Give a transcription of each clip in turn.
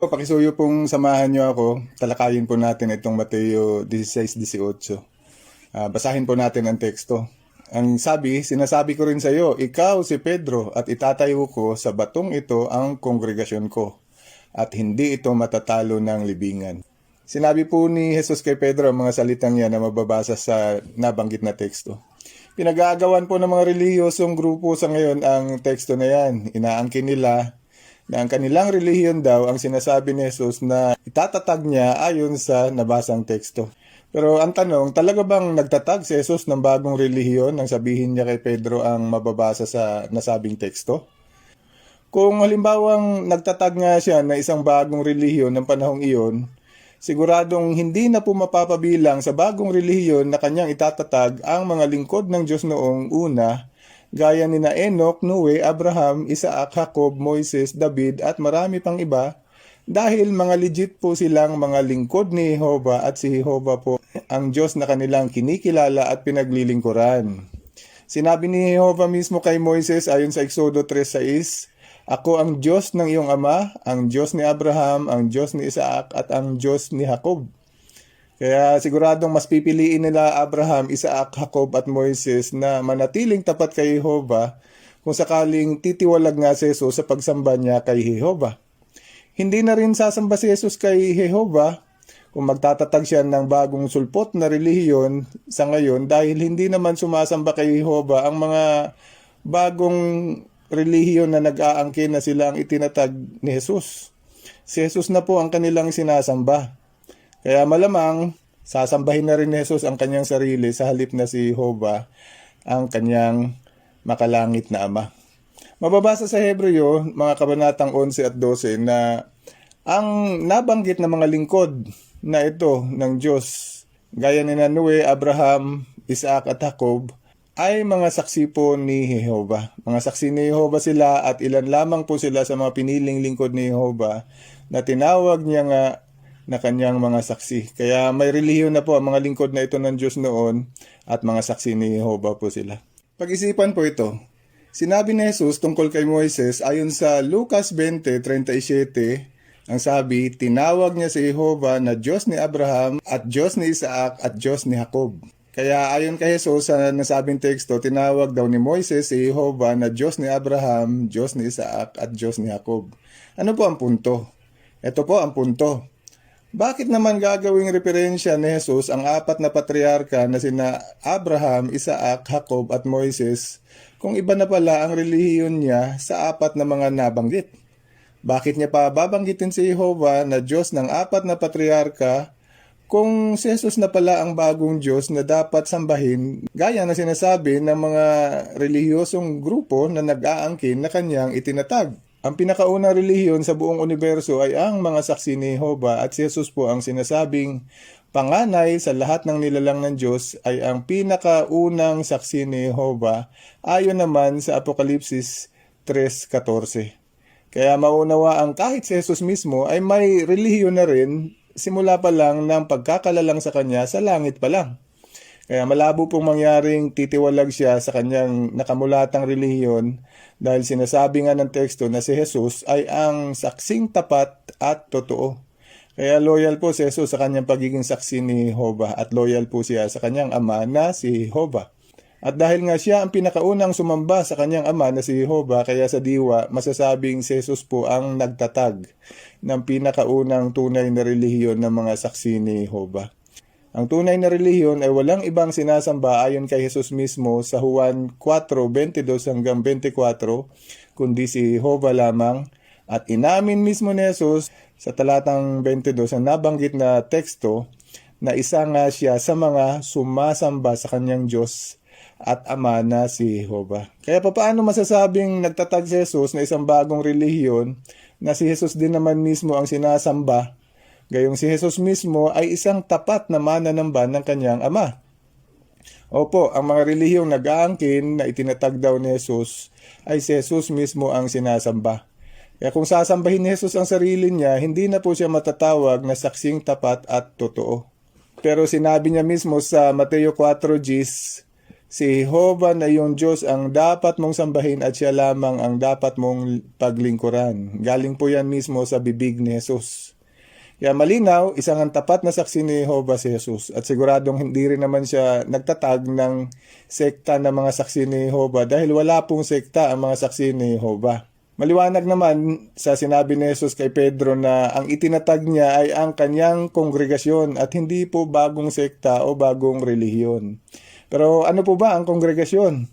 Pakisuyo pong samahan niyo ako. Talakayin po natin itong Mateo 16:18. Basahin po natin ang teksto. Ang sabi, sinasabi ko rin sa iyo, ikaw si Pedro at itatayo ko sa batong ito ang kongregasyon ko at hindi ito matatalo ng libingan. Sinabi po ni Jesus kay Pedro ang mga salitang yan na mababasa sa nabanggit na teksto. Pinag-aagawan po ng mga relihiyosong grupo sa ngayon ang teksto na yan. Inaangkin nila na ang kanilang relihiyon daw ang sinasabi ni Jesus na itatatag niya ayon sa nabasang teksto. Pero ang tanong, talaga bang nagtatag si Jesus ng bagong relihiyon nang sabihin niya kay Pedro ang mababasa sa nasabing teksto? Kung halimbawang nagtatag nga siya na isang bagong relihiyon ng panahong iyon, siguradong hindi na po mapapabilang sa bagong relihiyon na kanyang itatatag ang mga lingkod ng Diyos noong una, gaya ni na Enoch, Noe, Abraham, Isaac, Jacob, Moises, David at marami pang iba, dahil mga legit po silang mga lingkod ni Jehovah at si Jehovah po ang Diyos na kanilang kinikilala at pinaglilingkuran. Sinabi ni Jehovah mismo kay Moises ayon sa Exodo 3:6, ako ang Diyos ng iyong ama, ang Diyos ni Abraham, ang Diyos ni Isaac at ang Diyos ni Jacob. Kaya siguradong mas pipiliin nila Abraham, Isaac, Jacob at Moises na manatiling tapat kay Jehovah kung sakaling titiwalag nga si Jesus sa pagsamba niya kay Jehovah. Hindi na rin sasamba si Jesus kay Jehovah kung magtatatag siya ng bagong sulpot na relihiyon sa ngayon dahil hindi naman sumasamba kay Jehovah ang mga bagong relihiyon na nag-aangkin na sila ang itinatag ni Jesus. Si Jesus na po ang kanilang sinasamba. Kaya malamang sasambahin na rin ni Jesus ang kanyang sarili sa halip na si Jehovah ang kanyang makalangit na ama. Mababasa sa Hebreo, mga kabanatang 11 at 12 na ang nabanggit na mga lingkod na ito ng Diyos, gaya ni Noe, Abraham, Isaac at Jacob, ay mga saksi po ni Jehovah. Mga saksi ni Jehovah sila at ilan lamang po sila sa mga piniling lingkod ni Jehovah na tinawag niya nga na kanyang mga saksi. Kaya may relihiyon na po ang mga lingkod na ito ng Diyos noon at mga saksi ni Jehovah po sila. Pag-isipan po ito. Sinabi ni Jesus tungkol kay Moises ayon sa Lucas 20:37, ang sabi, tinawag niya si Jehovah na Diyos ni Abraham at Diyos ni Isaac at Diyos ni Jacob. Kaya ayon kay Jesus sa nasabing teksto, tinawag daw ni Moises si Jehovah na Diyos ni Abraham, Diyos ni Isaac at Diyos ni Jacob. Ano po ang punto? Ito po ang punto. Bakit naman gagawing referensya ni Jesus ang apat na patriarka na sina Abraham, Isaac, Jacob at Moises kung iba na pala ang relihiyon niya sa apat na mga nabanggit? Bakit niya pa babanggitin si Jehovah na Diyos ng apat na patriarka kung si Jesus na pala ang bagong Diyos na dapat sambahin gaya na sinasabi ng mga relihiyosong grupo na nag-aangkin na kanyang itinatag? Ang pinakaunang relihiyon sa buong universo ay ang mga saksi ni Jehovah at si Jesus po ang sinasabing panganay sa lahat ng nilalang ng Diyos ay ang pinakaunang saksi ni Jehovah ayon naman sa Apokalipsis 3:14. Kaya maunawa ang kahit si Jesus mismo ay may relihiyon na rin simula pa lang ng pagkakalalang sa kanya sa langit pa lang. Kaya malabo pong mangyaring titiwalag siya sa kanyang nakamulatang relihiyon dahil sinasabi nga ng teksto na si Jesus ay ang saksing tapat at totoo. Kaya loyal po si Jesus sa kanyang pagiging saksi ni Jehovah at loyal po siya sa kanyang ama na si Jehovah. At dahil nga siya ang pinakaunang sumamba sa kanyang ama na si Jehovah, kaya sa diwa masasabing si Jesus po ang nagtatag ng pinakaunang tunay na relihiyon ng mga saksi ni Jehovah. Ang tunay na relihiyon ay walang ibang sinasamba ayon kay Jesus mismo sa Juan 4:22-24, kundi si Jehovah lamang. At inamin mismo ni Jesus sa talatang 22 ang nabanggit na teksto na isa nga siya sa mga sumasamba sa kanyang Diyos at Ama na si Jehovah. Kaya paano masasabing nagtatag si Jesus na isang bagong relihiyon na si Jesus din naman mismo ang sinasamba? Gayong si Jesus mismo ay isang tapat na mananamba ng kanyang ama. Opo, ang mga relihiyong nag-aangkin na itinatag daw ni Jesus ay si Jesus mismo ang sinasamba. Kaya kung sasambahin ni Jesus ang sarili niya, hindi na po siya matatawag na saksing tapat at totoo. Pero sinabi niya mismo sa Mateo 4:10, Si Jehovah na iyong Diyos ang dapat mong sambahin at siya lamang ang dapat mong paglingkuran. Galing po yan mismo sa bibig ni Jesus. Kaya malinaw, isang ang tapat na saksi ni Jehovah si Jesus. At siguradong hindi rin naman siya nagtatag ng sekta ng mga saksi ni Jehovah dahil wala pong sekta ang mga saksi ni Jehovah. Maliwanag naman sa sinabi ni Jesus kay Pedro na ang itinatag niya ay ang kanyang kongregasyon at hindi po bagong sekta o bagong relihiyon. Pero ano po ba ang kongregasyon?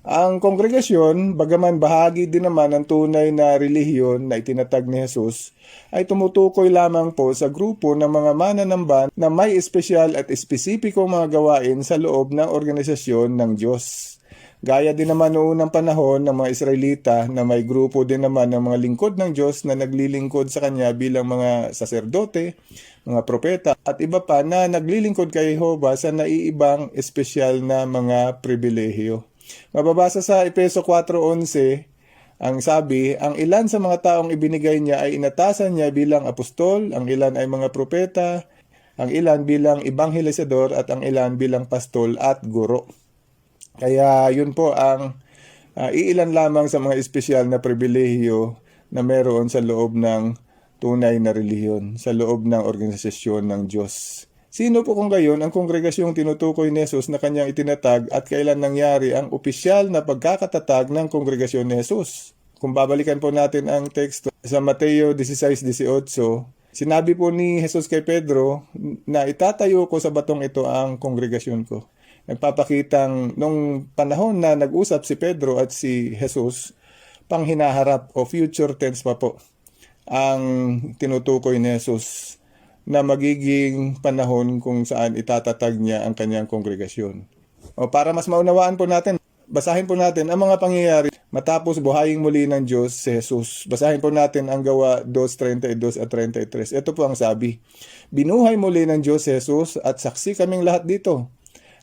Ang kongregasyon, bagaman bahagi din naman ng tunay na relihiyon na itinatag ni Jesus, ay tumutukoy lamang po sa grupo ng mga mananamba na may espesyal at espesipikong mga gawain sa loob ng organisasyon ng Diyos. Gaya din naman noon ng panahon ng mga Israelita na may grupo din naman ng mga lingkod ng Diyos na naglilingkod sa Kanya bilang mga saserdote, mga propeta at iba pa na naglilingkod kay Jehovah sa naiibang espesyal na mga pribilehiyo. Mababasa sa Efeso 4:11, ang sabi, ang ilan sa mga taong ibinigay niya ay inatasan niya bilang apostol, ang ilan ay mga propeta, ang ilan bilang ebanghelisador at ang ilan bilang pastol at guro. Kaya yun po ang iilan lamang sa mga espesyal na pribilehiyo na meron sa loob ng tunay na relihiyon, sa loob ng organisasyon ng Diyos. Sino po kung gayon ang kongregasyong tinutukoy ni Jesus na kanyang itinatag at kailan nangyari ang opisyal na pagkakatatag ng kongregasyon ni Jesus? Kung babalikan po natin ang teksto sa Mateo 16:18, sinabi po ni Jesus kay Pedro na itatayo ko sa batong ito ang kongregasyon ko. Nagpapakitang nung panahon na nag-usap si Pedro at si Jesus, pang hinaharap o future tense pa po ang tinutukoy ni Jesus na magiging panahon kung saan itatatag niya ang kanyang kongregasyon. O para mas maunawaan po natin, basahin po natin ang mga pangyayari matapos buhayin muli ng Diyos si Jesus. Basahin po natin ang Gawa 2:32 at 33. Ito po ang sabi, binuhay muli ng Diyos si Jesus at saksi kaming lahat dito.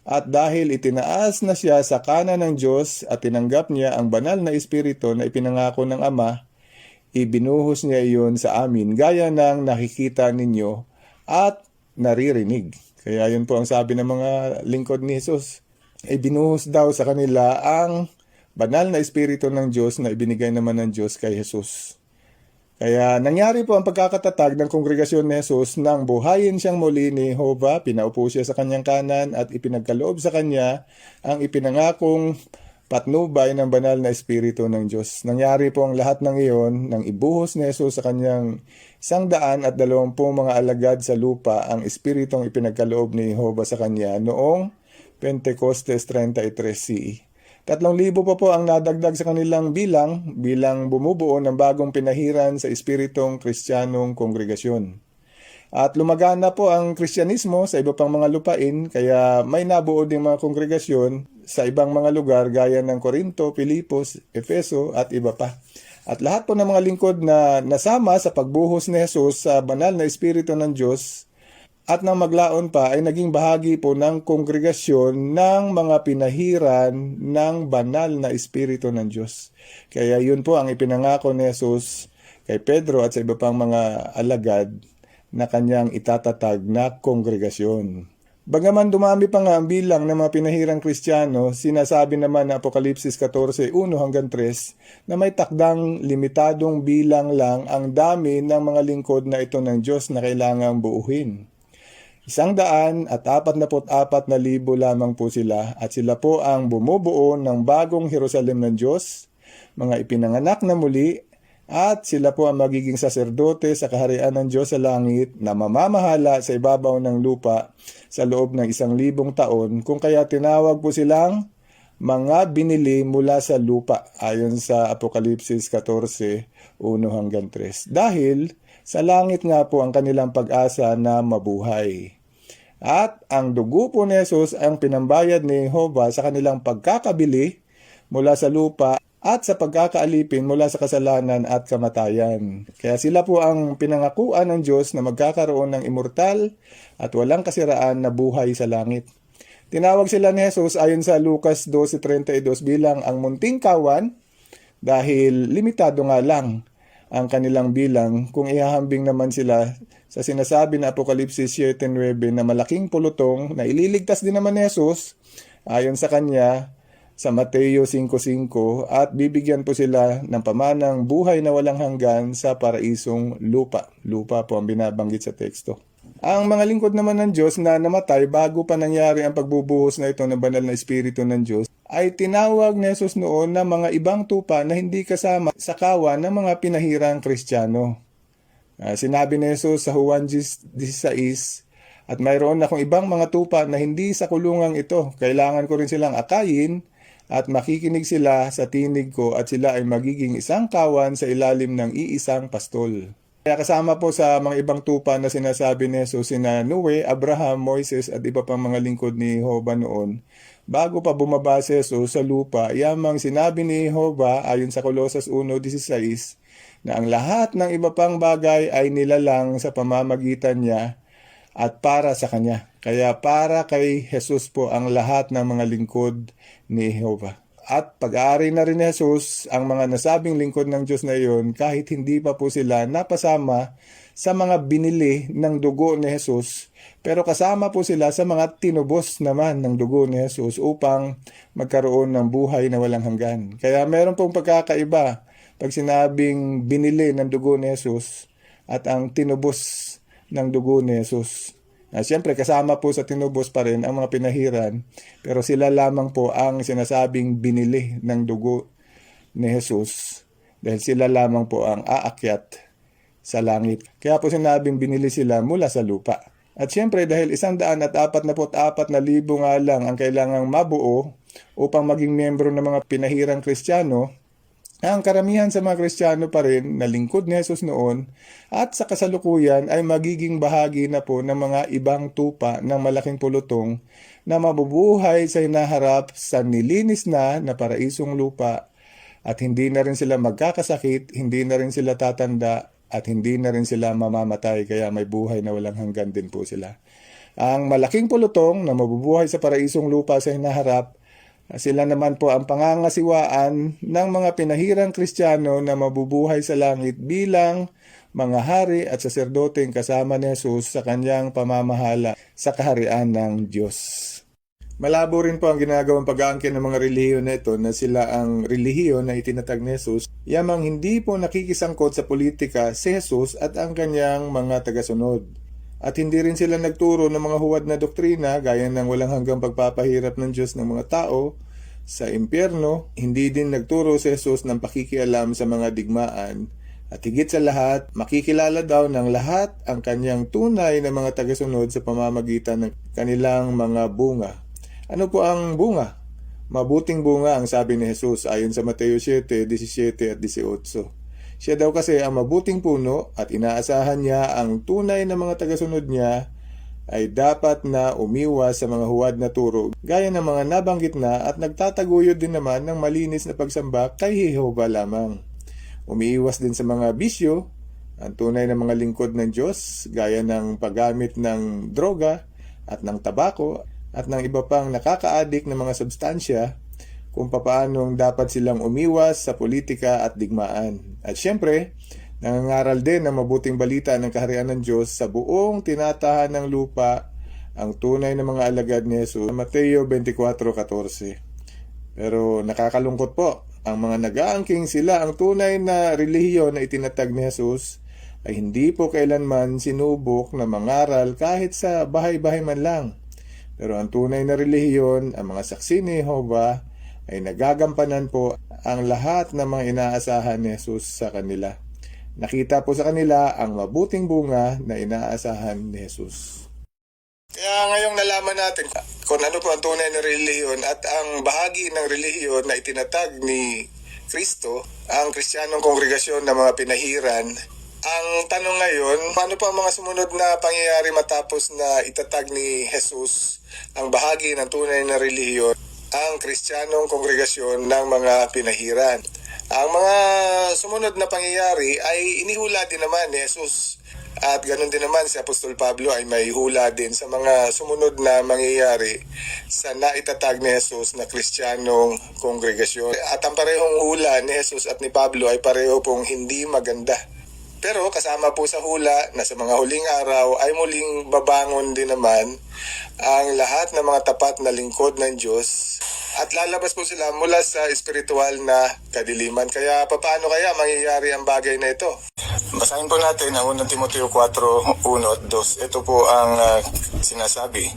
At dahil itinaas na siya sa kanan ng Diyos at tinanggap niya ang banal na Espiritu na ipinangako ng Ama, ibinuhos niya iyon sa amin gaya ng nakikita ninyo at naririnig. Kaya yun po ang sabi ng mga lingkod ni Jesus. Ibinuhos daw sa kanila ang banal na Espiritu ng Diyos na ibinigay naman ng Diyos kay Jesus. Kaya nangyari po ang pagkakatatag ng kongregasyon ni Jesus nang buhayin siyang muli ni Jehovah, pinaupo siya sa kanyang kanan at ipinagkaloob sa kanya ang ipinangakong patnubay ng banal na Espiritu ng Diyos. Nangyari po ang lahat ng iyon nang ibuhos ni Jesus sa kanyang 120 mga alagad sa lupa ang Espiritong ipinagkaloob ni Jehovah sa kanya noong Pentecostes 33 CE. 3,000 pa po ang nadagdag sa kanilang bilang bumubuo ng bagong pinahiran sa Espiritong Kristiyanong kongregasyon. At lumagana po ang Kristyanismo sa iba pang mga lupain, kaya may nabuo ding mga kongregasyon sa ibang mga lugar gaya ng Corinto, Filipos, Efeso at iba pa. At lahat po ng mga lingkod na nasama sa pagbuhos ni Jesus sa banal na Espiritu ng Diyos at nang maglaon pa ay naging bahagi po ng kongregasyon ng mga pinahiran ng banal na Espiritu ng Diyos. Kaya yun po ang ipinangako ni Jesus kay Pedro at sa iba pang mga alagad na kanyang itatatag na kongregasyon. Bagaman dumami pa nga ang bilang ng mga pinahirang Kristiyano, sinasabi naman na Apokalipsis 14:1-3 na may takdang limitadong bilang lang ang dami ng mga lingkod na ito ng Diyos na kailangang buuhin. 144,000 lamang po sila at sila po ang bumubuo ng bagong Jerusalem ng Diyos, mga ipinanganak na muli at sila po ang magiging saserdote sa kaharian ng Diyos sa langit na mamamahala sa ibabaw ng lupa sa loob ng 1,000 taon kung kaya tinawag po silang mga binili mula sa lupa ayon sa Apokalipsis 14:1-3 dahil sa langit nga po ang kanilang pag-asa na mabuhay. At ang dugo po ni Jesus ang pinambayad ni Jehovah sa kanilang pagkakabili mula sa lupa at sa pagkakaalipin mula sa kasalanan at kamatayan. Kaya sila po ang pinangakuan ng Diyos na magkakaroon ng immortal at walang kasiraan na buhay sa langit. Tinawag sila ni Jesus ayon sa Lucas 12:32 bilang ang munting kawan dahil limitado nga lang ang kanilang bilang kung ihahambing naman sila sa sinasabi na Apokalipsis 7:9 na malaking pulutong na ililigtas din naman ni Jesus ayon sa kanya sa Mateo 5:5 at bibigyan po sila ng pamanang buhay na walang hanggan sa paraisong lupa. Lupa po ang binabanggit sa teksto. Ang mga lingkod naman ng Diyos na namatay bago pa nangyari ang pagbubuhos na ito ng banal na Espiritu ng Diyos ay tinawag ni Jesus noon na mga ibang tupa na hindi kasama sa kawan ng mga pinahirang Kristiyano. Sinabi ni Jesus sa Juan 16, at mayroon akong ibang mga tupa na hindi sa kulungang ito. Kailangan ko rin silang akayin at makikinig sila sa tinig ko at sila ay magiging isang kawan sa ilalim ng iisang pastol. Kaya kasama po sa mga ibang tupa na sinasabi ni Jesus sina Noe, Abraham, Moises at iba pang mga lingkod ni Jehovah noon. Bago pa bumaba si Jesus sa lupa, yamang sinabi ni Jehovah ayon sa Kolosas 1:16 na ang lahat ng iba pang bagay ay nilalang sa pamamagitan niya at para sa kanya. Kaya para kay Jesus po ang lahat ng mga lingkod ni Jehovah. At pag-aari na rin ni Jesus ang mga nasabing lingkod ng Diyos na iyon kahit hindi pa po sila napasama sa mga binili ng dugo ni Jesus, pero kasama po sila sa mga tinubos naman ng dugo ni Jesus upang magkaroon ng buhay na walang hanggan. Kaya meron pong pagkakaiba pag sinabing binili ng dugo ni Jesus at ang tinubos ng dugo ni Jesus. Siyempre, kasama po sa tinubos pa rin ang mga pinahiran, pero sila lamang po ang sinasabing binili ng dugo ni Jesus dahil sila lamang po ang aakyat sa langit. Kaya po sinabing binili sila mula sa lupa. At siyempre, dahil 144,000 nga lang ang kailangang mabuo upang maging miyembro ng mga pinahirang Kristiyano, ang karamihan sa mga Kristiyano pa rin na lingkod ni Jesus noon at sa kasalukuyan ay magiging bahagi na po ng mga ibang tupa ng malaking pulutong na mabubuhay sa hinaharap sa nilinis na paraisong lupa at hindi na rin sila magkakasakit, hindi na rin sila tatanda at hindi na rin sila mamamatay kaya may buhay na walang hanggan din po sila. Ang malaking pulutong na mabubuhay sa paraisong lupa sa hinaharap, sila naman po ang pangangasiwaan ng mga pinahirang Kristiyano na mabubuhay sa langit bilang mga hari at saserdoteng kasama ni Jesus sa kanyang pamamahala sa kaharian ng Diyos. Malabo rin po ang ginagawang pag-aangkin ng mga relihiyon na ito na sila ang relihiyon na itinatag ni Jesus, yamang hindi po nakikisangkot sa politika si Jesus at ang kanyang mga tagasunod. At hindi rin sila nagturo ng mga huwad na doktrina gaya ng walang hanggang pagpapahirap ng Diyos ng mga tao sa impyerno. Hindi din nagturo si Jesus ng pakikialam sa mga digmaan. At higit sa lahat, makikilala daw ng lahat ang kanyang tunay na mga tagasunod sa pamamagitan ng kanilang mga bunga. Ano po ang bunga? Mabuting bunga ang sabi ni Jesus ayon sa Mateo 7:17 at 18. Siya daw kasi ang mabuting puno at inaasahan niya ang tunay na mga tagasunod niya ay dapat na umiwas sa mga huwad na turo gaya ng mga nabanggit na at nagtataguyod din naman ng malinis na pagsamba kay Jehovah lamang. Umiiwas din sa mga bisyo, ang tunay na mga lingkod ng Diyos gaya ng paggamit ng droga at ng tabako at ng iba pang nakaka-addict na mga substansya, kung paanong dapat silang umiwas sa politika at digmaan. At syempre, nangangaral din ng mabuting balita ng kaharian ng Diyos sa buong tinatahan ng lupa ang tunay na mga alagad ni Jesus sa Mateo 24:14. Pero nakakalungkot po, ang mga nag-aangking sila ang tunay na relihiyon na itinatag ni Jesus ay hindi po kailanman sinubok na mangaral kahit sa bahay-bahay man lang. Pero ang tunay na relihiyon, ang mga saksi ni Jehovah, ay nagagampanan po ang lahat ng mga inaasahan ni Jesus sa kanila. Nakita po sa kanila ang mabuting bunga na inaasahan ni Jesus. Kaya ngayong nalaman natin kung ano po ang tunay na relihiyon at ang bahagi ng relihiyon na itinatag ni Kristo, ang Kristiyanong kongregasyon ng mga pinahiran. Ang tanong ngayon, paano pa ang mga sumunod na pangyayari matapos na itatag ni Jesus ang bahagi ng tunay na relihiyon, ang Kristiyanong kongregasyon ng mga pinahiran? Ang mga sumunod na pangyayari ay inihula din naman ni Jesus. At ganun din naman si Apostol Pablo ay may hula din sa mga sumunod na mangyayari sa naitatag ni Jesus na Kristiyanong kongregasyon. At ang parehong hula ni Jesus at ni Pablo ay pareho pong hindi maganda. Pero kasama po sa hula na sa mga huling araw ay muling babangon din naman ang lahat ng mga tapat na lingkod ng Diyos at lalabas po sila mula sa espiritual na kadiliman. Kaya paano kaya mangyayari ang bagay na ito? Basahin po natin ang 1 Timoteo 4:1 at 2. Ito po ang sinasabi.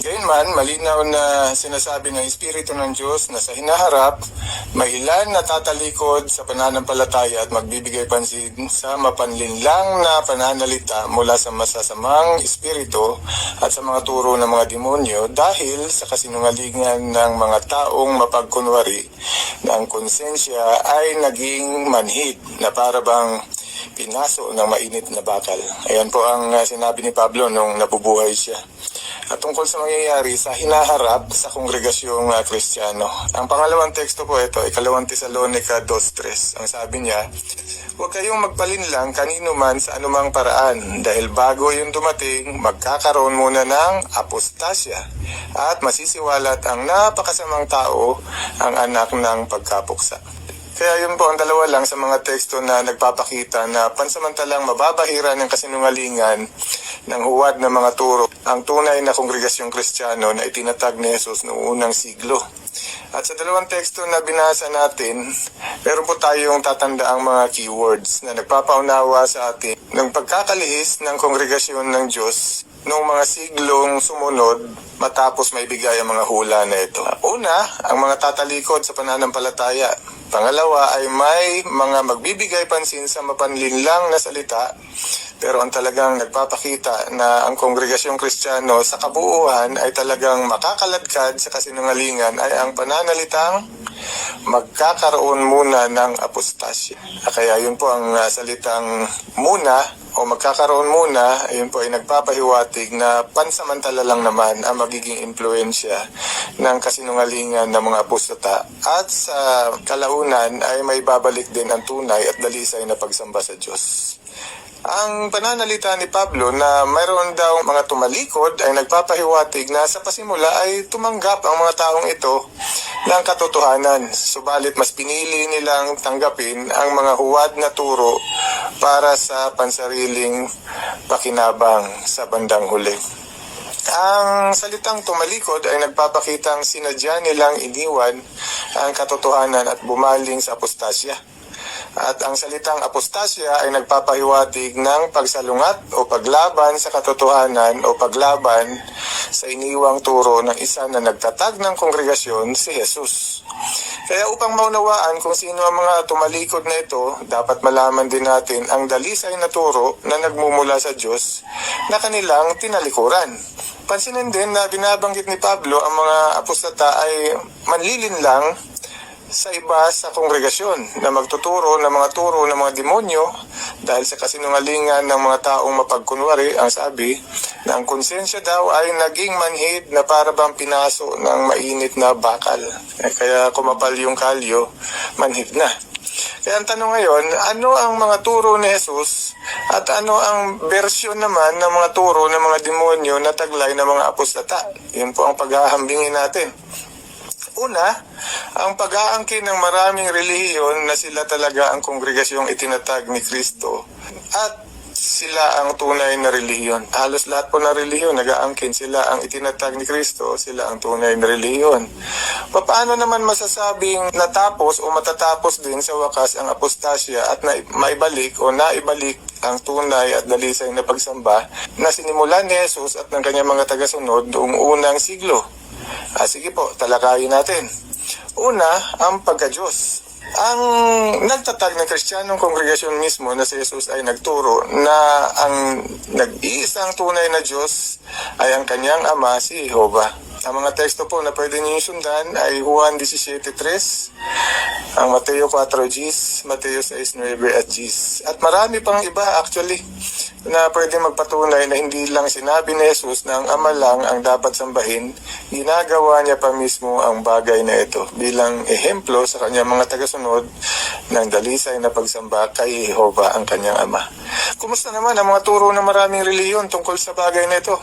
Gayunman, malinaw na sinasabi ng Espiritu ng Diyos na sa hinaharap, may ilan na tatalikod sa pananampalataya at magbibigay pansin sa mapanlinlang na pananalita mula sa masasamang espiritu at sa mga turo ng mga demonyo dahil sa kasinungalingan ng mga taong mapagkunwari na ang konsensya ay naging manhid na para bang pinaso ng mainit na bakal. Ayan po ang sinabi ni Pablo nung nabubuhay siya. At tungkol sa mangyayari sa hinaharap sa kongregasyong Kristiyano. Ang pangalawang teksto po ito, 2 Tesalonica 2:3. Ang sabi niya, huwag kayong magpalinlang kanino man sa anumang paraan dahil bago yung dumating, magkakaroon muna ng apostasya at masisiwalat ang napakasamang tao, ang anak ng pagkapuksa. Kaya yun po ang dalawa lang sa mga teksto na nagpapakita na pansamantalang mababahira ng kasinungalingan ng huwad ng mga turo ang tunay na kongregasyong Kristiyano na itinatag ni Jesus noong unang siglo. At sa dalawang teksto na binasa natin, meron po tayong tatandaang mga keywords na nagpapaunawa sa atin ng pagkakalihis ng kongregasyon ng Diyos noong mga siglong sumunod matapos maibigay ang mga hula na ito. Una, ang mga tatalikod sa pananampalataya. Pangalawa ay may mga magbibigay pansin sa mapanlinlang na salita, pero ang talagang nagpapakita na ang kongregasyong Kristiyano sa kabuuan ay talagang makakaladkad sa kasinungalingan ay ang pananalitang magkakaroon muna ng apostasya. Kaya yun po ang salitang muna o magkakaroon muna, ayun po ay nagpapahiwatig na pansamantala lang naman ang magiging impluensya ng kasinungalingan ng mga apostata at sa kalaunan ay may babalik din ang tunay at dalisay na pagsamba sa Diyos. Ang pananalita ni Pablo na mayroon daw mga tumalikod ay nagpapahiwatig na sa pasimula ay tumanggap ang mga taong ito ng katotohanan. Subalit mas pinili nilang tanggapin ang mga huwad na turo para sa pansariling pakinabang sa bandang huli. Ang salitang tumalikod ay nagpapakitang sinadya nilang iniwan ang katotohanan at bumaling sa apostasya. At ang salitang apostasya ay nagpapahiwatig ng pagsalungat o paglaban sa katotohanan o paglaban sa iniwang turo ng isa na nagtatag ng kongregasyon, si Jesus. Kaya upang maunawaan kung sino ang mga tumalikod na ito, dapat malaman din natin ang dalisay na turo na nagmumula sa Diyos na kanilang tinalikuran. Pansinin din na binabanggit ni Pablo ang mga apostata ay manlilinlang sa iba sa kongregasyon na magtuturo ng mga turo ng mga demonyo dahil sa kasinungalingan ng mga taong mapagkunwari. Ang sabi na ang konsensya daw ay naging manhid na para bang pinaso ng mainit na bakal. Kaya kumapal yung kalyo, manhid na. Kaya ang tanong ngayon, ano ang mga turo ni Jesus at ano ang bersyon naman ng mga turo ng mga demonyo na taglay ng mga apostata? Yun po ang paghahambingin natin. Una, ang pag-aangkin ng maraming relihiyon na sila talaga ang kongregasyong itinatag ni Kristo at sila ang tunay na relihiyon. Halos lahat po ng relihiyon nag-aangkin sila ang itinatag ni Kristo, sila ang tunay na relihiyon. Paano naman masasabing natapos o matatapos din sa wakas ang apostasya at maibalik o naibalik ang tunay at dalisay na pagsamba na sinimulan ni Jesus at ng kanyang mga tagasunod noong unang siglo? Sige po, talakayin natin. Una, ang pagka-Diyos. Ang nagtatag ng Kristiyanong kongregasyon mismo na si Jesus ay nagturo na ang nag-iisang tunay na Diyos ay ang kanyang ama, si Jehovah. Ang mga teksto po na pwede niyo sundan ay Juan 17:3, ang Mateo 4:10, Mateo 6:9 at 10. At marami pang iba actually na pwede magpatunay na hindi lang sinabi ni Jesus na ang ama lang ang dapat sambahin, ginagawa niya pa mismo ang bagay na ito bilang ehemplo sa kanyang mga tagasunod ng dalisay na pagsamba kay Jehovah ang kanyang ama. Kumusta naman ang mga turo ng maraming reliyon tungkol sa bagay na ito?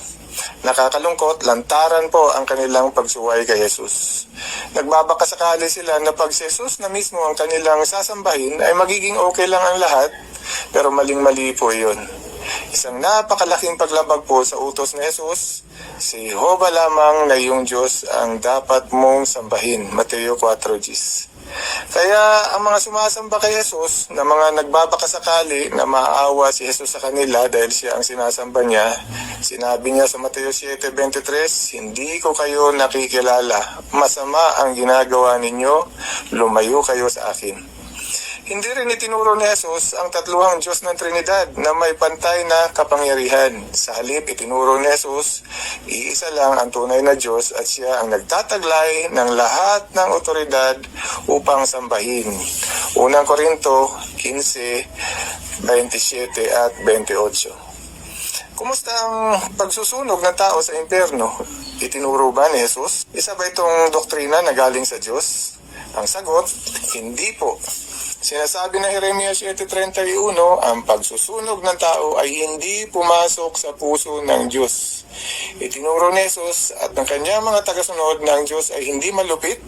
Nakakalungkot, lantaran po ang kanilang pagsuway kay Jesus. Nagbabakasakali sila na pag si Jesus na mismo ang kanilang sasambahin ay magiging okay lang ang lahat, pero maling-mali po yun. Isang napakalaking paglabag po sa utos ni Jesus, si Jehovah lamang na iyong Diyos ang dapat mong sambahin. Mateo 4:10. Kaya ang mga sumasamba kay Jesus na mga nagbabakasakali na maawa si Jesus sa kanila dahil siya ang sinasamba niya, sinabi niya sa Mateo 7:23, hindi ko kayo nakikilala, masama ang ginagawa ninyo, lumayo kayo sa akin. Hindi rin itinuro ni Jesus ang tatluhang Diyos ng Trinidad na may pantay na kapangyarihan. Sa halip, itinuro ni Jesus, iisa lang ang tunay na Diyos at siya ang nagtataglay ng lahat ng otoridad upang sambahin. Unang Korinto 15:27 at 28. Kumusta ang pagsusunog ng tao sa impyerno? Itinuro ba ni Jesus? Isa ba itong doktrina na galing sa Diyos? Ang sagot, hindi po. Sinasabi ng Jeremias 7:31, ang pagsusunog ng tao ay hindi pumasok sa puso ng Diyos. Itinuro ni Jesus at ng kanyang mga tagasunod na ang Diyos ay hindi malupit,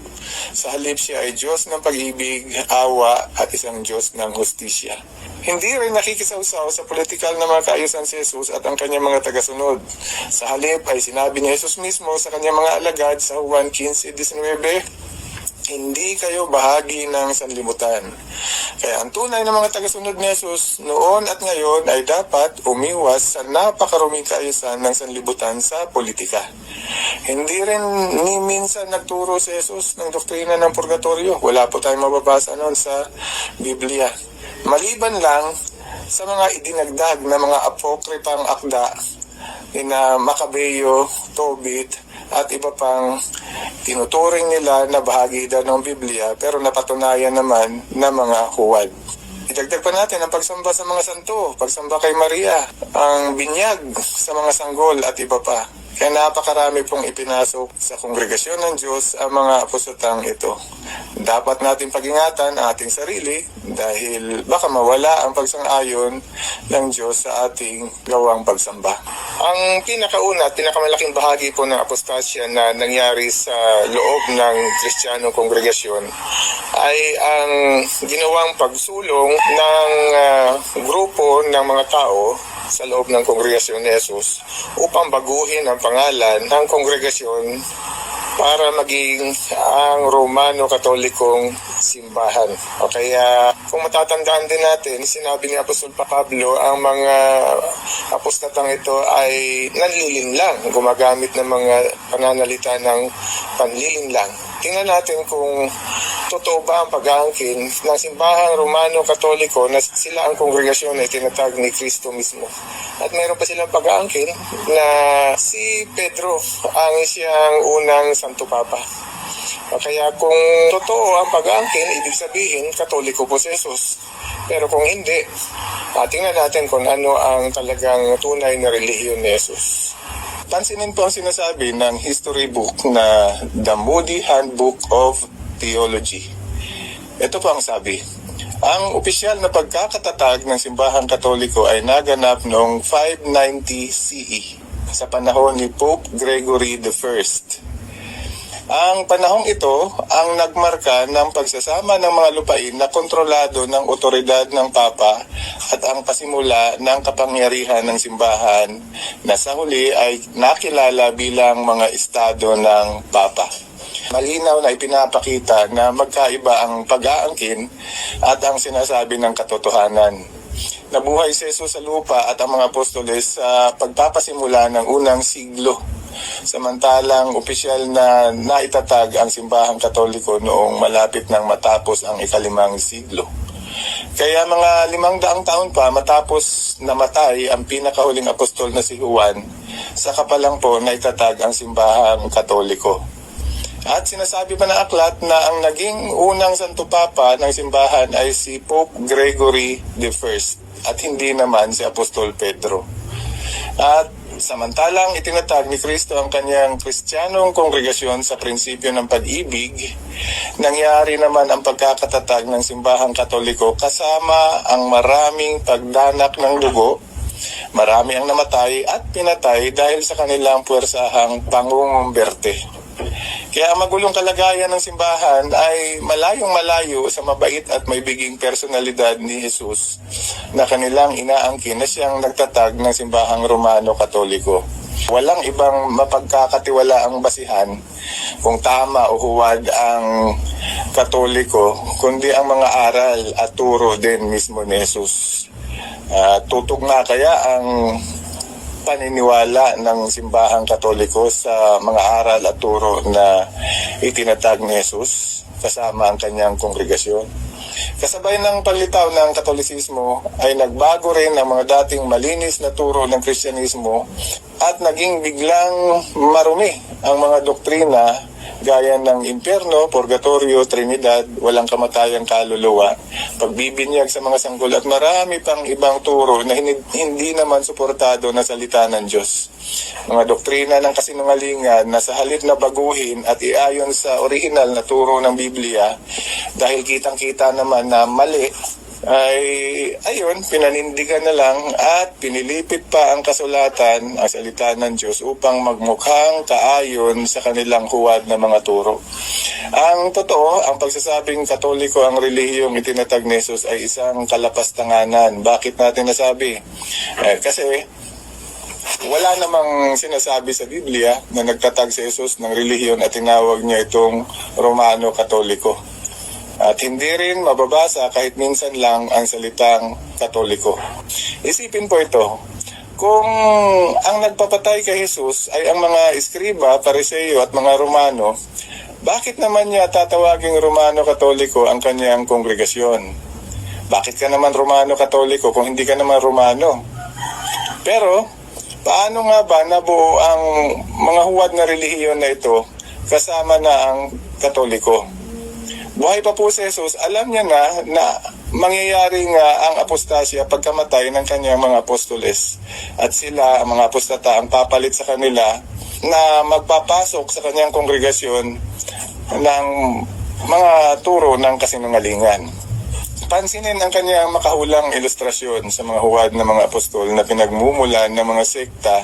sa halip siya ay Diyos ng pag-ibig, awa at isang Diyos ng hustisya. Hindi rin nakikisawsaw sa politikal na mga kaayusan si Jesus at ang kanyang mga tagasunod. Sa halip ay sinabi ni Jesus mismo sa kanyang mga alagad sa Juan 15:19, hindi kayo bahagi ng sanlibutan. Kaya ang tunay ng mga tagasunod ni Jesus noon at ngayon ay dapat umiwas sa napakaruming kaayusan ng sanlibutan sa politika. Hindi rin ni minsan nagturo si Jesus ng doktrina ng purgatorio. Wala po tayong mababasa noon sa Biblia. Maliban lang sa mga idinagdag na mga apokripang akda na Macabeo, Tobit, at iba pang tinuturing nila na bahagi daw ng Biblia pero napatunayan naman na mga huwad. Idagdag pa natin ang pagsamba sa mga santo, pagsamba kay Maria, ang binyag sa mga sanggol at iba pa. Kaya napakarami pong ipinasok sa kongregasyon ng Diyos ang mga apostolang ito. Dapat natin pag-ingatan ang ating sarili dahil baka mawala ang pagsang-ayon ng Diyos sa ating gawang pagsamba. Ang pinakauna at pinakamalaking bahagi po ng apostasya na nangyari sa loob ng Kristiyanong kongregasyon ay ang ginawang pagsulong ng grupo ng mga tao sa loob ng kongregasyon ni Jesus upang baguhin ang pangalan ng kongregasyon para maging ang Romano-Katolikong simbahan. O kaya kung matatandaan din natin, sinabi ni Apostol Pablo, ang mga apostatang ito ay nanlilinlang, gumagamit ng mga pananalita ng panlilinlang. Tingnan natin kung totoo ba ang pag-aangkin ng simbahang Romano-Katoliko na sila ang kongregasyon na itinatag ni Kristo mismo. At meron pa silang pag-aangkin na si Pedro ang siyang unang Santo Papa. Kaya kung totoo ang pag-aangkin, ibig sabihin, Katoliko po si Jesus. Pero kung hindi, tingnan natin kung ano ang talagang tunay na relihiyon ni Jesus. Pansinin po ang sinasabi ng history book na The Moody Handbook of Theology. Ito po ang sabi. Ang opisyal na pagkakatatag ng simbahang Katoliko ay naganap noong 590 CE sa panahon ni Pope Gregory I. Ang panahong ito ang nagmarka ng pagsasama ng mga lupain na kontrolado ng otoridad ng Papa at ang pasimula ng kapangyarihan ng simbahan na sa huli ay nakilala bilang mga estado ng Papa. Malinaw na ipinapakita na magkaiba ang pag-aangkin at ang sinasabi ng katotohanan. Nabuhay si Jesus sa lupa at ang mga apostoles sa pagpapasimula ng unang siglo. Samantalang opisyal na naitatag ang simbahang Katoliko noong malapit nang matapos ang ika-5 siglo. Kaya mga 500 taon pa matapos namatay ang pinakahuling apostol na si Juan, saka pa lang po naitatag ang simbahang Katoliko. At sinasabi pa ng aklat na ang naging unang Santo Papa ng simbahan ay si Pope Gregory I at hindi naman si Apostol Pedro. At samantalang itinatag ni Kristo ang kanyang Kristiyanong kongregasyon sa prinsipyo ng pag-ibig, nangyari naman ang pagkakatatag ng simbahang Katoliko kasama ang maraming pagdanak ng dugo Marami ang namatay at pinatay dahil sa kanilang puwersahang pangungumberte. Kaya ang magulong kalagayan ng simbahan ay malayong-malayo sa mabait at may biging personalidad ni Jesus na kanilang inaangkin na siyang nagtatag ng simbahang Romano-Katoliko. Walang ibang mapagkakatiwalaang basihan kung tama o huwad ang Katoliko, kundi ang mga aral at turo din mismo ni Jesus. Tutugma kaya ang paniniwala ng simbahang Katoliko sa mga aral at turo na itinatag ni Jesus kasama ang kanyang kongregasyon. Kasabay ng paglitaw ng Katolisismo ay nagbago rin ang mga dating malinis na turo ng Kristyanismo at naging biglang marumi ang mga doktrina gaya ng impyerno, purgatorio, trinidad, walang kamatayang kaluluwa, pagbibinyag sa mga sanggol at marami pang ibang turo na hindi naman suportado na salita ng Diyos. Mga doktrina ng kasinungalingan na sa halip na baguhin at iayon sa orihinal na turo ng Biblia dahil kitang-kita naman na mali, ay ayun, pinanindigan na lang at pinilipit pa ang kasulatan, ang salita ng Diyos upang magmukhang kaayon sa kanilang huwad na mga turo. Ang totoo, ang pagsasabing Katoliko ang relihiyong itinatag ni Jesus ay isang kalapastanganan. Bakit natin nasabi? Kasi wala namang sinasabi sa Biblia na nagtatag si Jesus ng relihiyon at tinawag niya itong Romano-Katoliko. At hindi rin mababasa kahit minsan lang ang salitang Katoliko. Isipin po ito, kung ang nagpapatay kay Jesus ay ang mga iskriba, Pariseo at mga Romano, bakit naman niya tatawaging Romano-Katoliko ang kanyang kongregasyon? Bakit ka naman Romano-Katoliko kung hindi ka naman Romano? Pero, paano nga ba nabuo ang mga huwad na relihiyon na ito kasama na ang Katoliko? Buhay pa po si Jesus, alam niya na mangyayari nga ang apostasya pagkamatay ng kanyang mga apostoles. At sila, ang mga apostata, ang papalit sa kanila na magpapasok sa kanyang kongregasyon ng mga turo ng kasinungalingan. Pansinin ang kanyang makahulang ilustrasyon sa mga huwad ng mga apostol na pinagmumulan ng mga sekta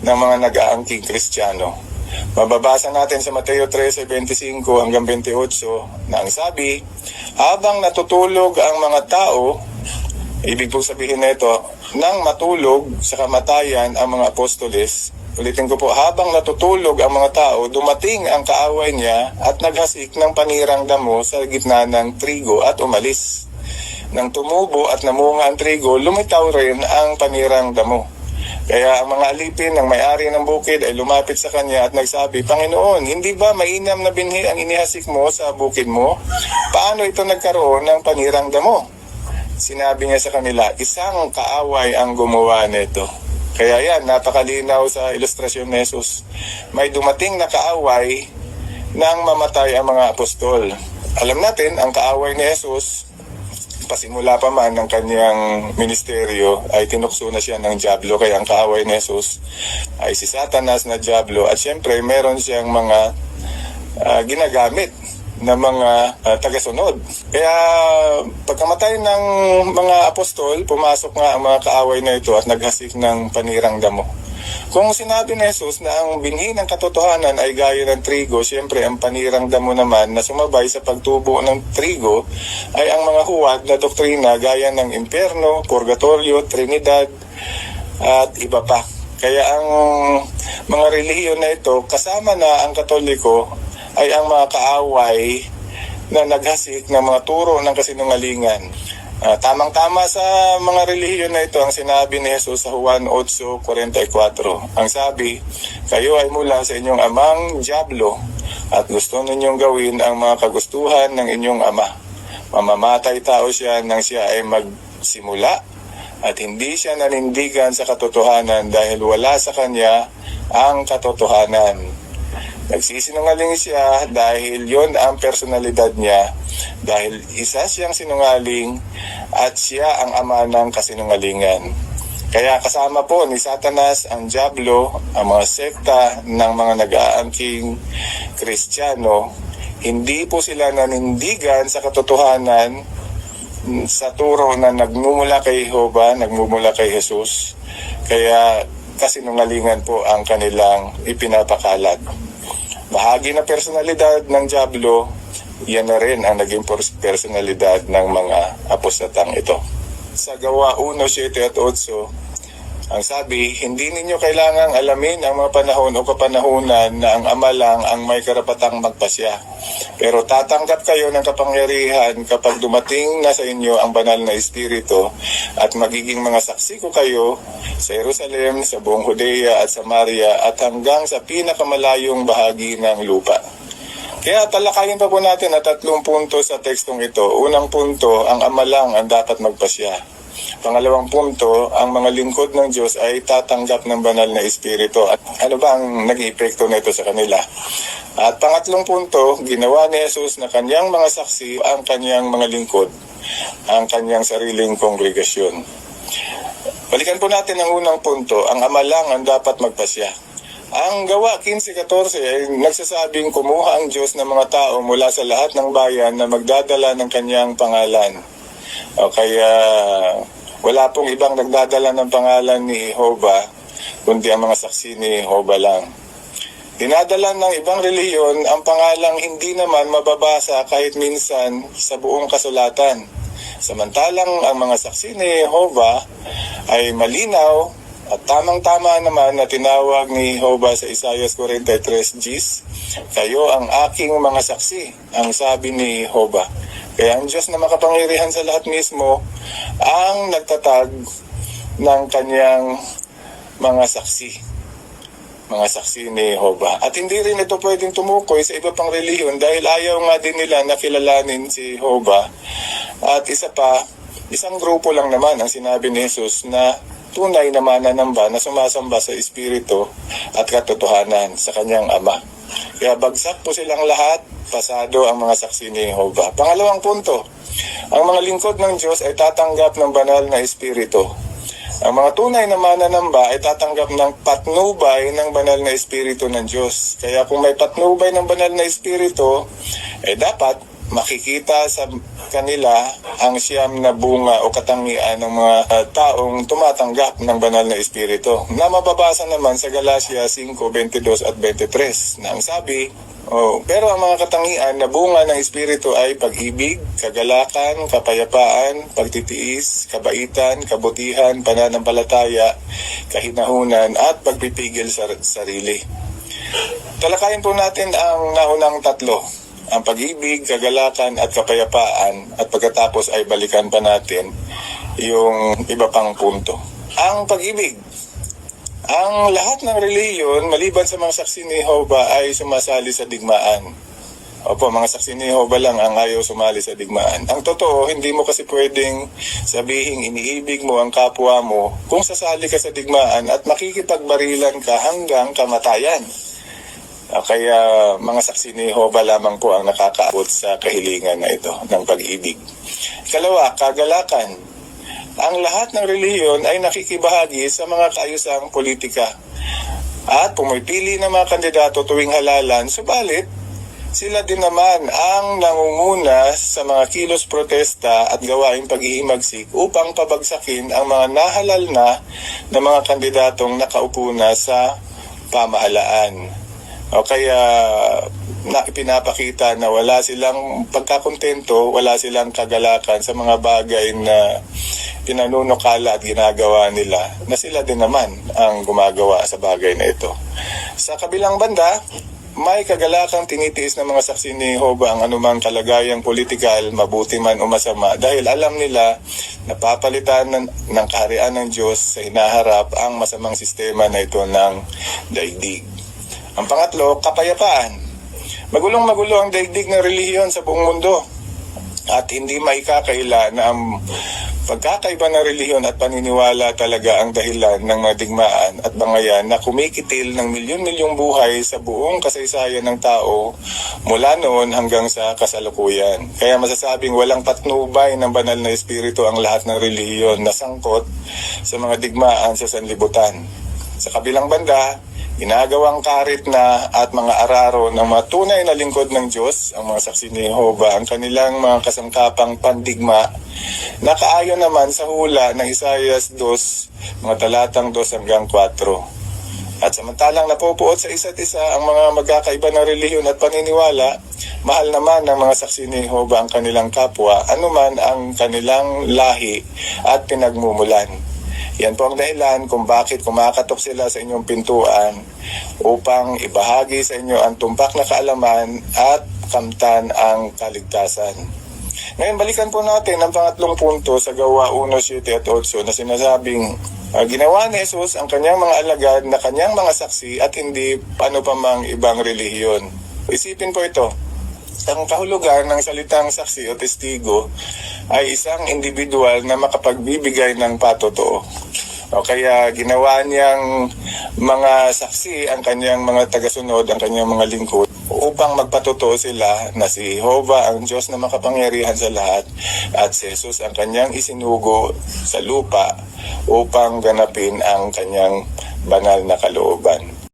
ng mga nag-aangking Kristiyano. Mababasa natin sa Mateo 13:25 hanggang 28 na ang sabi, habang natutulog ang mga tao, ibig po sabihin na ito, nang matulog sa kamatayan ang mga apostoles, ulitin ko po, habang natutulog ang mga tao, dumating ang kaaway niya at naghasik ng panirang damo sa gitna ng trigo at umalis. Nang tumubo at namunga ang trigo, lumitaw rin ang panirang damo. Kaya ang mga alipin ng may-ari ng bukid ay lumapit sa kanya at nagsabi, Panginoon, hindi ba mainam na binhi ang inihasik mo sa bukid mo? Paano ito nagkaroon ng panirang damo? Sinabi niya sa kanila, isang kaaway ang gumawa nito. Kaya yan, napakalinaw sa ilustrasyon ni Jesus. May dumating na kaaway nang mamatay ang mga apostol. Alam natin, ang kaaway ni Jesus, pasimula pa man ng kanyang ministeryo ay tinukso na siya ng dyablo, kaya ang kaaway ni Jesus ay si Satanas na dyablo at syempre meron siyang mga ginagamit na mga tagasunod. Kaya pagkamatay ng mga apostol, pumasok nga ang mga kaaway na ito at naghasik ng panirang damo. Kung sinabi ni Jesus na ang binhi ng katotohanan ay gaya ng trigo, siyempre ang panirang damo naman na sumabay sa pagtubo ng trigo ay ang mga huwad na doktrina gaya ng impyerno, purgatorio, trinidad at iba pa. Kaya ang mga relihiyon na ito, kasama na ang Katoliko, ay ang mga kaaway na naghasik ng mga turo ng kasinungalingan. Tamang-tama sa mga relihiyon na ito ang sinabi ni Jesus sa Juan 8:44. Ang sabi, kayo ay mula sa inyong amang dyablo at gusto ninyong gawin ang mga kagustuhan ng inyong ama. Mamamatay tao siya nang siya ay magsimula at hindi siya nanindigan sa katotohanan dahil wala sa kanya ang katotohanan. Nagsisinungaling siya dahil yon ang personalidad niya, dahil isa siyang sinungaling at siya ang ama ng kasinungalingan. Kaya kasama po ni Satanas ang dyablo, ang mga sekta ng mga nag-aangking Kristiyano. Hindi po sila nanindigan sa katotohanan sa turo na nagmumula kay Jehovah, nagmumula kay Jesus. Kaya kasinungalingan po ang kanilang ipinapakalat. Bahagi na personalidad ng dyablo, yan na rin ang naging personalidad ng mga apostatang ito. Sa Gawa 1, 7 at 8, ang sabi, hindi ninyo kailangang alamin ang mga panahon o kapanahunan na ang Ama lang ang may karapatang magpasya. Pero tatanggap kayo ng kapangyarihan kapag dumating na sa inyo ang banal na Espiritu at magiging mga saksi ko kayo sa Jerusalem, sa buong Judea at Samaria at hanggang sa pinakamalayong bahagi ng lupa. Kaya talakayin pa po natin ang 3 punto sa tekstong ito. Unang punto, ang Ama lang ang dapat magpasya. Pangalawang punto, ang mga lingkod ng Diyos ay tatanggap ng banal na Espiritu. At ano ba ang nag-epekto nito sa kanila? At pangatlong punto, ginawa ni Jesus na kanyang mga saksi ang kanyang mga lingkod, ang kanyang sariling kongregasyon. Balikan po natin ang unang punto, ang Ama lang ang dapat magpasya. Ang Gawa 15:14 ay nagsasabing kumuha ang Diyos ng mga tao mula sa lahat ng bayan na magdadala ng kanyang pangalan. O kaya wala pong ibang nagdadala ng pangalan ni Jehovah, kundi ang mga saksi ni Jehovah lang. Dinadala ng ibang reliyon ang pangalang hindi naman mababasa kahit minsan sa buong kasulatan. Samantalang ang mga saksi ni Jehovah ay malinaw at tamang-tama naman na tinawag ni Jehovah sa Isaiah 43:10, kayo ang aking mga saksi, ang sabi ni Jehovah. Kaya ang Diyos na makapangyarihan sa lahat mismo ang nagtatag ng kanyang mga saksi. Mga saksi ni Jehovah. At hindi rin ito pwedeng tumukoy sa iba pang relihiyon dahil ayaw nga din nila na kilalanin si Jehovah. At isa pa, isang grupo lang naman ang sinabi ni Jesus na tunay na mananamba na sumasamba sa Espiritu at katotohanan sa kanyang Ama. Kaya bagsak po silang lahat, pasado ang mga saksi ni Jehovah. Pangalawang punto, ang mga lingkod ng Diyos ay tatanggap ng banal na Espiritu. Ang mga tunay na mananamba ay tatanggap ng patnubay ng banal na Espiritu ng Diyos. Kaya kung may patnubay ng banal na Espiritu, dapat makikita sa kanila ang siyam na bunga o katangian ng mga taong tumatanggap ng banal na Espiritu na mababasa naman sa Galatia 5:22 at 23 na ang sabi, pero ang mga katangian na bunga ng Espiritu ay pag-ibig, kagalakan, kapayapaan, pagtitiis, kabaitan, kabutihan, pananampalataya, kahinahunan at pagpipigil sa sarili. Talakayin po natin ang naunang tatlo, ang pag-ibig, kagalakan at kapayapaan, at pagkatapos ay balikan pa natin yung iba pang punto. Ang pag-ibig, ang lahat ng reliyon maliban sa mga saksi ni Jehovah ay sumasali sa digmaan. Opo, mga saksi ni Jehovah lang ang ayaw sumali sa digmaan. Ang totoo, hindi mo kasi pwedeng sabihin iniibig mo ang kapwa mo kung sasali ka sa digmaan at makikipagbarilan ka hanggang kamatayan. Kaya mga saksi ni Jehovah lamang po ang nakakaabot sa kahilingan na ito ng pag-ibig. Ikalawa, kagalakan. Ang lahat ng relihiyon ay nakikibahagi sa mga kaayusang politika at pumipili ng mga kandidato tuwing halalan, subalit sila din naman ang nangunguna sa mga kilos protesta at gawaing paghihimagsik upang pabagsakin ang mga nahalal na mga kandidatong nakaupo na sa pamahalaan. O kaya ipinapakita na wala silang pagkakontento, wala silang kagalakan sa mga bagay na pinanunukala at ginagawa nila, na sila din naman ang gumagawa sa bagay na ito. Sa kabilang banda, may kagalakang tinitiis ng mga saksi ni Jehovah ang anumang kalagayang politikal, mabuti man o masama, dahil alam nila na papalitan ng kaharian ng Diyos sa hinaharap ang masamang sistema na ito ng daigdig. Ang pangatlo, kapayapaan. Magulong-magulo ang daigdig ng relihiyon sa buong mundo at hindi maikakaila na ang pagkakaiba ng relihiyon at paniniwala talaga ang dahilan ng mga digmaan at bangayan na kumikitil ng milyon-milyong buhay sa buong kasaysayan ng tao mula noon hanggang sa kasalukuyan. Kaya masasabing walang patnubay ng banal na Espiritu ang lahat ng relihiyon na sangkot sa mga digmaan sa sanlibutan. Sa kabilang banda, ginagawang karit na at mga araro ng mga tunay na lingkod ng Diyos, ang mga saksi ni Jehovah, ang kanilang mga kasangkapang pandigma Nakaayon naman sa hula ng Isaias 2, mga talatang 2 hanggang 4. At samantalang napupuot sa isa't isa ang mga magkakaiba ng relihiyon at paniniwala, mahal naman ng mga saksi ni Jehovah ang kanilang kapwa, anuman ang kanilang lahi at pinagmumulan. Yan po ang dahilan kung bakit kumakatok sila sa inyong pintuan upang ibahagi sa inyo ang tumpak na kaalaman at kamtan ang kaligtasan. Ngayon, balikan po natin ang pangatlong punto sa Gawa 1:7 at 8 na sinasabing ginawa ni Jesus ang kanyang mga alagad na kanyang mga saksi at hindi paano pa mang ibang relihiyon. Isipin po ito. Ang kahulugan ng salitang saksi o testigo ay isang individual na makapagbibigay ng patotoo. O kaya ginawa niyang mga saksi ang kanyang mga tagasunod, ang kanyang mga lingkod upang magpatotoo sila na si Jehovah ang Diyos na makapangyarihan sa lahat at si Jesus ang kanyang isinugo sa lupa upang ganapin ang kanyang banal na kalooban.